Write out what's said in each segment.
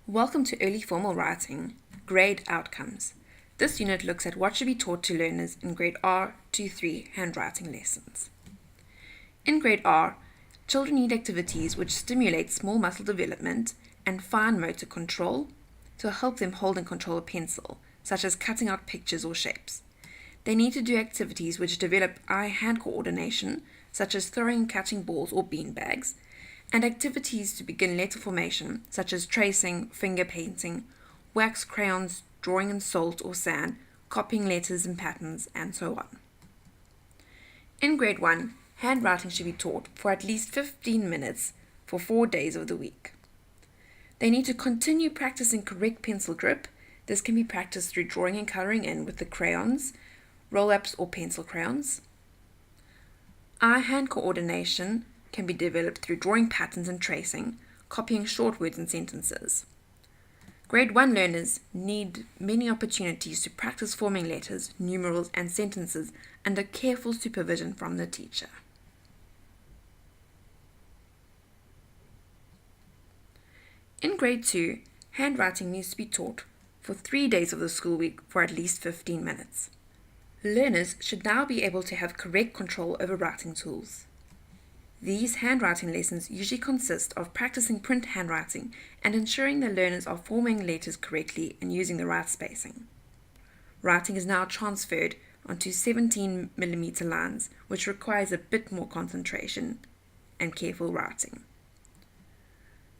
Welcome to Early Formal Writing, Grade Outcomes. This unit looks at what should be taught to learners in Grade R to 3 handwriting lessons. In Grade R, children need activities which stimulate small muscle development and fine motor control to help them hold and control a pencil, such as cutting out pictures or shapes. They need to do activities which develop eye-hand coordination, such as throwing and catching balls or bean bags, and activities to begin letter formation, such as tracing, finger painting, wax crayons, drawing in salt or sand, copying letters and patterns, and so on. In Grade 1, handwriting should be taught for at least 15 minutes for 4 days of the week. They need to continue practicing correct pencil grip. This can be practiced through drawing and colouring in with the crayons, roll-ups or pencil crayons. Eye-hand coordination can be developed through drawing patterns and tracing, copying short words and sentences. Grade 1 learners need many opportunities to practice forming letters, numerals, and sentences under careful supervision from the teacher. In Grade 2, handwriting needs to be taught for 3 days of the school week for at least 15 minutes. Learners should now be able to have correct control over writing tools. These handwriting lessons usually consist of practicing print handwriting and ensuring the learners are forming letters correctly and using the right spacing. Writing is now transferred onto 17mm lines, which requires a bit more concentration and careful writing.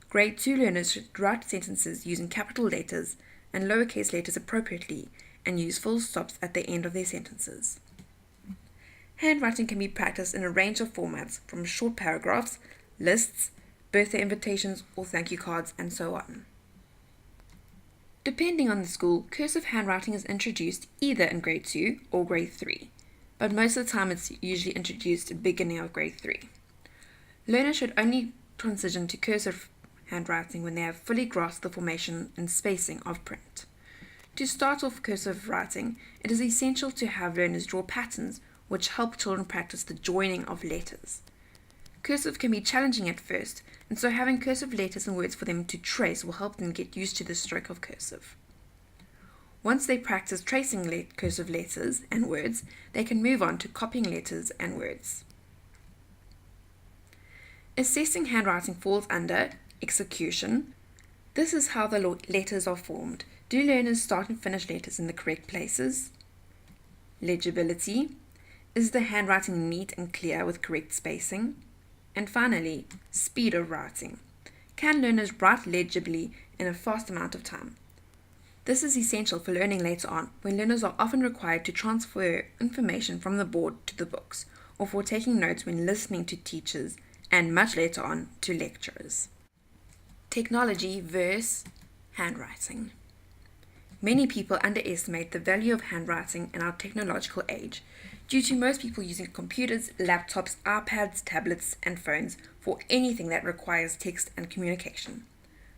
Grade 2 learners should write sentences using capital letters and lowercase letters appropriately and use full stops at the end of their sentences. Handwriting can be practiced in a range of formats, from short paragraphs, lists, birthday invitations, or thank you cards, and so on. Depending on the school, cursive handwriting is introduced either in Grade 2 or Grade 3, but most of the time it's usually introduced at the beginning of Grade 3. Learners should only transition to cursive handwriting when they have fully grasped the formation and spacing of print. To start off cursive writing, it is essential to have learners draw patterns which help children practice the joining of letters. Cursive can be challenging at first, and so having cursive letters and words for them to trace will help them get used to the stroke of cursive. Once they practice tracing cursive letters and words, they can move on to copying letters and words. Assessing handwriting falls under execution. This is how the letters are formed. Do learners start and finish letters in the correct places? Legibility. Is the handwriting neat and clear with correct spacing? And finally, speed of writing. Can learners write legibly in a fast amount of time? This is essential for learning later on, when learners are often required to transfer information from the board to the books, or for taking notes when listening to teachers, and much later on to lecturers. Technology versus handwriting. Many people underestimate the value of handwriting in our technological age, due to most people using computers, laptops, iPads, tablets, and phones for anything that requires text and communication.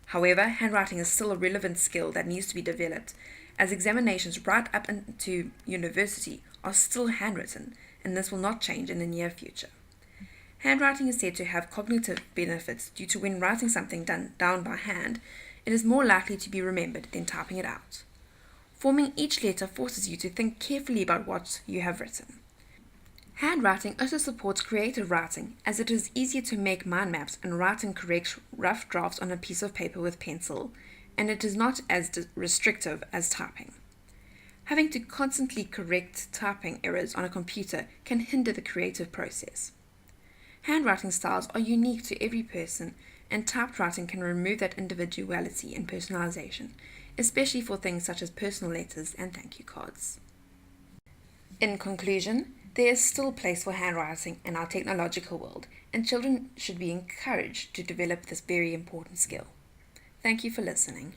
However, handwriting is still a relevant skill that needs to be developed, as examinations right up into university are still handwritten, and this will not change in the near future. Handwriting is said to have cognitive benefits due to when writing something done down by hand, it is more likely to be remembered than typing it out. Forming each letter forces you to think carefully about what you have written. Handwriting also supports creative writing, as it is easier to make mind maps and write and correct rough drafts on a piece of paper with pencil, and it is not as restrictive as typing. Having to constantly correct typing errors on a computer can hinder the creative process. Handwriting styles are unique to every person, and typed writing can remove that individuality and personalization, especially for things such as personal letters and thank you cards. In conclusion, there is still place for handwriting in our technological world, and children should be encouraged to develop this very important skill. Thank you for listening.